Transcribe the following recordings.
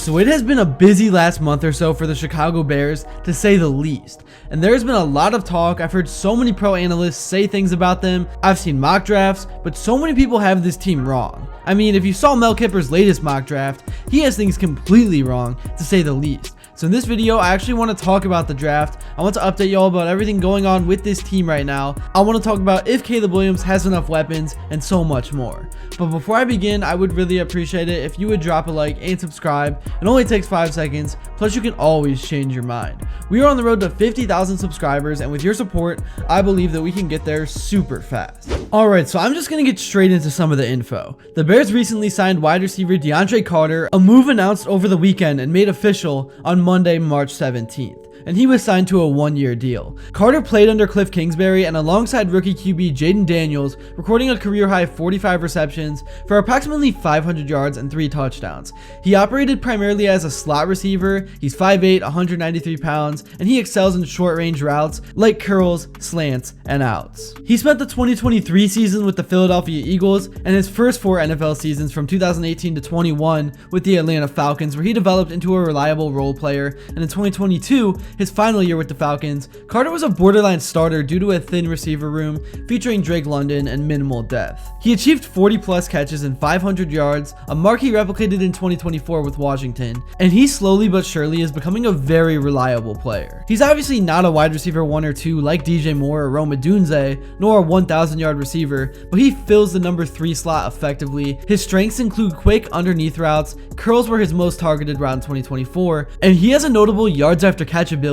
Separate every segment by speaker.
Speaker 1: So it has been a busy last month or so for the Chicago Bears, to say the least. And there's been a lot of talk. I've heard so many pro analysts say things about them. I've seen mock drafts, but so many people have this team wrong. I mean, if you saw Mel Kipers' latest mock draft, he has things completely wrong, to say the least. So in this video, I actually want to talk about the draft. I want to update y'all about everything going on with this team right now. I want to talk about if Caleb Williams has enough weapons and so much more. But before I begin, I would really appreciate it if you would drop a like and subscribe. It only takes 5 seconds, plus you can always change your mind. We are on the road to 50,000 subscribers, and with your support, I believe that we can get there super fast. Alright, so I'm just going to get straight into some of the info. The Bears recently signed wide receiver DeAndre Carter, a move announced over the weekend and made official on Monday, March 17th. And he was signed to a 1-year deal. Carter played under Cliff Kingsbury and alongside rookie QB Jaden Daniels, recording a career-high 45 receptions for approximately 500 yards and 3 touchdowns. He operated primarily as a slot receiver. He's 5'8", 193 pounds, and he excels in short-range routes like curls, slants, and outs. He spent the 2023 season with the Philadelphia Eagles and his first 4 NFL seasons from 2018 to 21 with the Atlanta Falcons, where he developed into a reliable role player, and in 2022, his final year with the Falcons, Carter was a borderline starter due to a thin receiver room featuring Drake London and minimal depth. He achieved 40+ catches and 500 yards, a mark he replicated in 2024 with Washington, and he slowly but surely is becoming a very reliable player. He's obviously not a wide receiver 1 or 2 like DJ Moore or Rome Odunze, nor a 1,000-yard receiver, but he fills the number 3 slot effectively. His strengths include quick underneath routes, curls were his most targeted route in 2024, and he has a notable yards after catch ability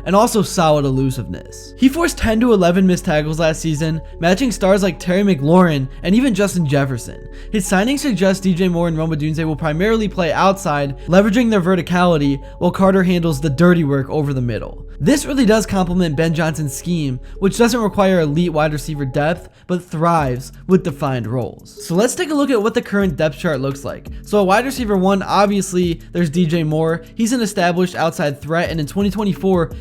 Speaker 1: and also solid elusiveness. He forced 10 to 11 missed tackles last season, matching stars like Terry McLaurin and even Justin Jefferson. His signing suggests DJ Moore and Rome Odunze will primarily play outside, leveraging their verticality, while Carter handles the dirty work over the middle. This really does complement Ben Johnson's scheme, which doesn't require elite wide receiver depth, but thrives with defined roles. So let's take a look at what the current depth chart looks like. So at wide receiver 1, obviously there's DJ Moore. He's an established outside threat, and in 2024,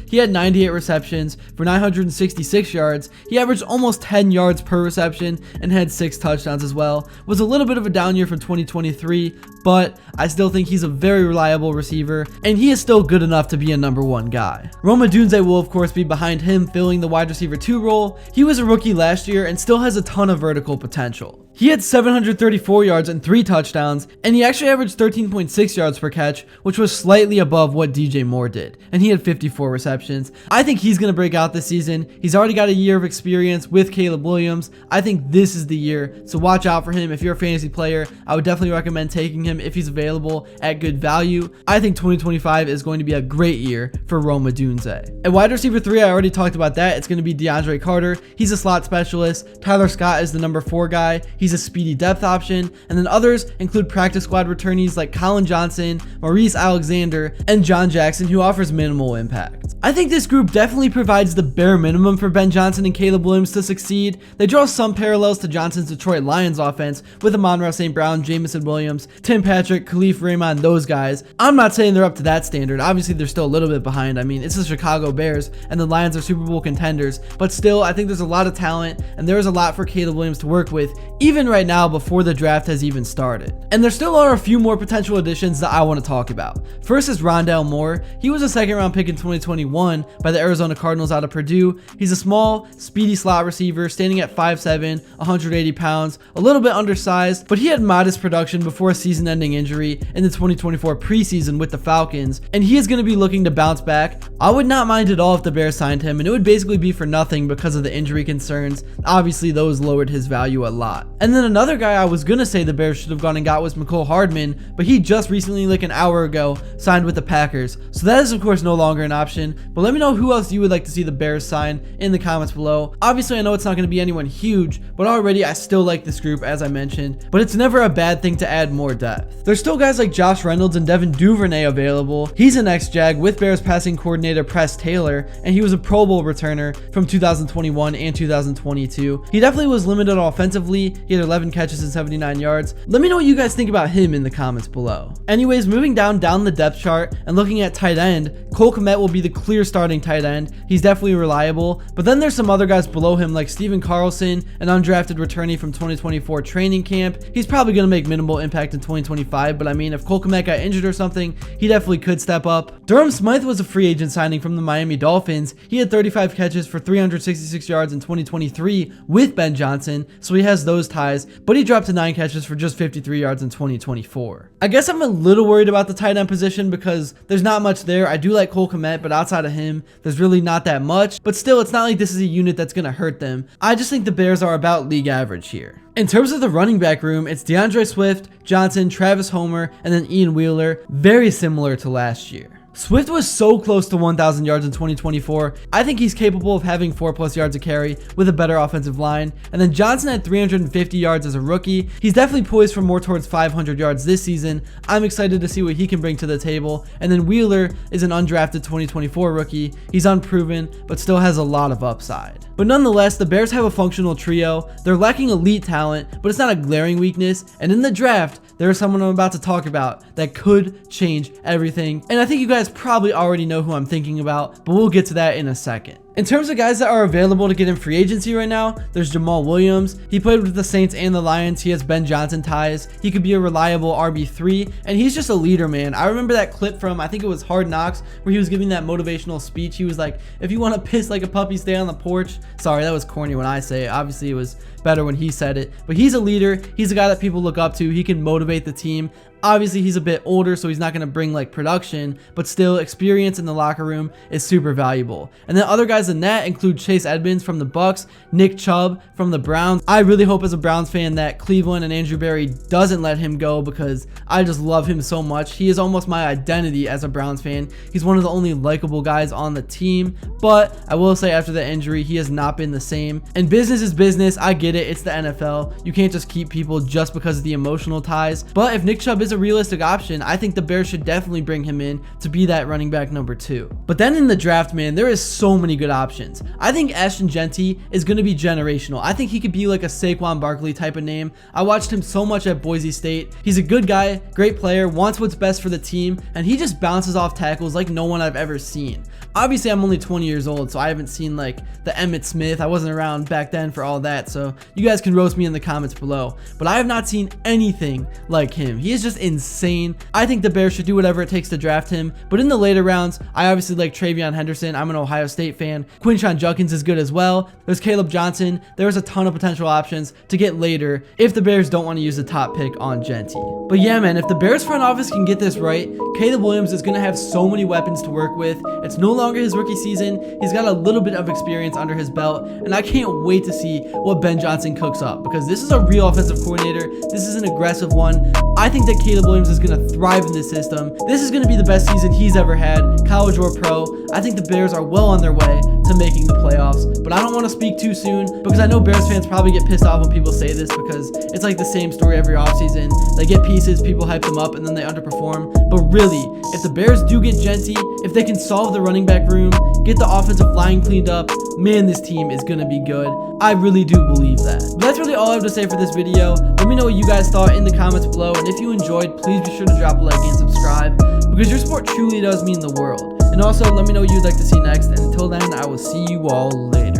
Speaker 1: he had 98 receptions for 966 yards. He averaged almost 10 yards per reception and had 6 touchdowns as well. Was a little bit of a down year from 2023, but I still think he's a very reliable receiver, and he is still good enough to be a number 1 guy. Rome Odunze will of course be behind him, filling the wide receiver 2 role. He was a rookie last year and still has a ton of vertical potential. He had 734 yards and 3 touchdowns, and he actually averaged 13.6 yards per catch, which was slightly above what DJ Moore did, and he had 54 receptions. I think he's going to break out this season. He's already got a year of experience with Caleb Williams. I think this is the year, so watch out for him. If you're a fantasy player, I would definitely recommend taking him if he's available at good value. I think 2025 is going to be a great year for Rome Odunze. At wide receiver 3, I already talked about that. It's going to be DeAndre Carter. He's a slot specialist. Tyler Scott is the number 4 guy. He's a speedy depth option, and then others include practice squad returnees like Colin Johnson, Maurice Alexander, and John Jackson, who offers minimal impact. I think this group definitely provides the bare minimum for Ben Johnson and Caleb Williams to succeed. They draw some parallels to Johnson's Detroit Lions offense with Amon-Ra St. Brown, Jamison Williams, Tim Patrick, Khalif Raymond, those guys. I'm not saying they're up to that standard. Obviously, they're still a little bit behind. I mean, it's the Chicago Bears, and the Lions are Super Bowl contenders, but still, I think there's a lot of talent, and there is a lot for Caleb Williams to work with, even right now before the draft has even started. And there still are a few more potential additions that I want to talk about. First is Rondale Moore. He was a 2nd-round pick in 2021 by the Arizona Cardinals out of Purdue. He's a small, speedy slot receiver, standing at 5'7", 180 pounds, a little bit undersized, but he had modest production before a season-ending injury in the 2024 preseason with the Falcons, and he is going to be looking to bounce back. I would not mind at all if the Bears signed him, and it would basically be for nothing because of the injury concerns. Obviously, those lowered his value a lot. And then another guy I was gonna say the Bears should have gone and got was Mecole Hardman, but he just recently, like an hour ago, signed with the Packers, so that is of course no longer an option. But let me know who else you would like to see the Bears sign in the comments below. Obviously, I know it's not going to be anyone huge, but already I still like this group, as I mentioned, but it's never a bad thing to add more depth. There's still guys like Josh Reynolds and Devin Duvernay available. He's an ex-Jag with Bears passing coordinator Press Taylor, and he was a Pro Bowl returner from 2021 and 2022. He definitely was limited offensively. He He had 11 catches and 79 yards. Let me know what you guys think about him in the comments below. Anyways, moving down the depth chart and looking at tight end, Cole Kmet will be the clear starting tight end. He's definitely reliable, but then there's some other guys below him like Steven Carlson, an undrafted returnee from 2024 training camp. He's probably going to make minimal impact in 2025, but I mean, if Cole Kmet got injured or something, he definitely could step up. Durham Smythe was a free agent signing from the Miami Dolphins. He had 35 catches for 366 yards in 2023 with Ben Johnson, so he has those ties, but he dropped to 9 catches for just 53 yards in 2024. I guess I'm a little worried about the tight end position because there's not much there. I do like Cole Kmet, but outside of him, there's really not that much. But still, it's not like this is a unit that's going to hurt them. I just think the Bears are about league average here. In terms of the running back room, it's DeAndre Swift, Johnson, Travis Homer, and then Ian Wheeler, very similar to last year. Swift was so close to 1,000 yards in 2024. I think he's capable of having 4+ yards a carry with a better offensive line. And then Johnson had 350 yards as a rookie. He's definitely poised for more towards 500 yards this season. I'm excited to see what he can bring to the table. And then Wheeler is an undrafted 2024 rookie. He's unproven, but still has a lot of upside. But nonetheless, the Bears have a functional trio. They're lacking elite talent, but it's not a glaring weakness. And in the draft, there is someone I'm about to talk about that could change everything. And I think you guys probably already know who I'm thinking about, but we'll get to that in a second. In terms of guys that are available to get in free agency right now, there's Jamal Williams. He played with the Saints and the Lions. He has Ben Johnson ties. He could be a reliable RB3, and he's just a leader, man. I remember that clip from, I think it was Hard Knocks, where he was giving that motivational speech. He was like, if you want to piss like a puppy, stay on the porch. Sorry, that was corny when I say it. Obviously, it was better when he said it. But he's a leader. He's a guy that people look up to. He can motivate the team. Obviously, he's a bit older, so he's not going to bring like production, but still experience in the locker room is super valuable. And then other guys in that include Chase Edmonds from the Bucks, Nick Chubb from the Browns. I really hope as a Browns fan that Cleveland and Andrew Berry doesn't let him go because I just love him so much. He is almost my identity as a Browns fan. He's one of the only likable guys on the team, but I will say after the injury, he has not been the same. And business is business. I get it. It's the NFL. You can't just keep people just because of the emotional ties. But if Nick Chubb is a realistic option, I think the Bears should definitely bring him in to be that running back number 2. But then in the draft, man, there is so many good options. I think Ashton Jeanty is going to be generational. I think he could be like a Saquon Barkley type of name. I watched him so much at Boise State. He's a good guy, great player, wants what's best for the team, and he just bounces off tackles like no one I've ever seen. Obviously, I'm only 20 years old, so I haven't seen like the Emmitt Smith. I wasn't around back then for all that, so you guys can roast me in the comments below. But I have not seen anything like him. He is just insane. I think the Bears should do whatever it takes to draft him. But in the later rounds, I obviously like Travion Henderson. I'm an Ohio State fan. Quinshon Judkins is good as well. There's Caleb Johnson. There's a ton of potential options to get later if the Bears don't want to use the top pick on Jeanty. But yeah, man, if the Bears front office can get this right, Caleb Williams is going to have so many weapons to work with. It's no longer his rookie season. He's got a little bit of experience under his belt, and I can't wait to see what Ben Johnson cooks up because this is a real offensive coordinator. This is an aggressive one. I think that Caleb Williams is going to thrive in this system. This is going to be the best season he's ever had, college or pro. I think the Bears are well on their way to making the playoffs, but I don't want to speak too soon because I know Bears fans probably get pissed off when people say this because it's like the same story every offseason. They get pieces, people hype them up, and then they underperform. But really, if the Bears do get Jeanty, if they can solve the running back room, get the offensive line cleaned up, man, this team is going to be good. I really do believe that. But that's really all I have to say for this video. Let me know what you guys thought in the comments below, and if you enjoyed, please be sure to drop a like and subscribe because your support truly does mean the world. And also, let me know what you'd like to see next, and until then, I will see you all later.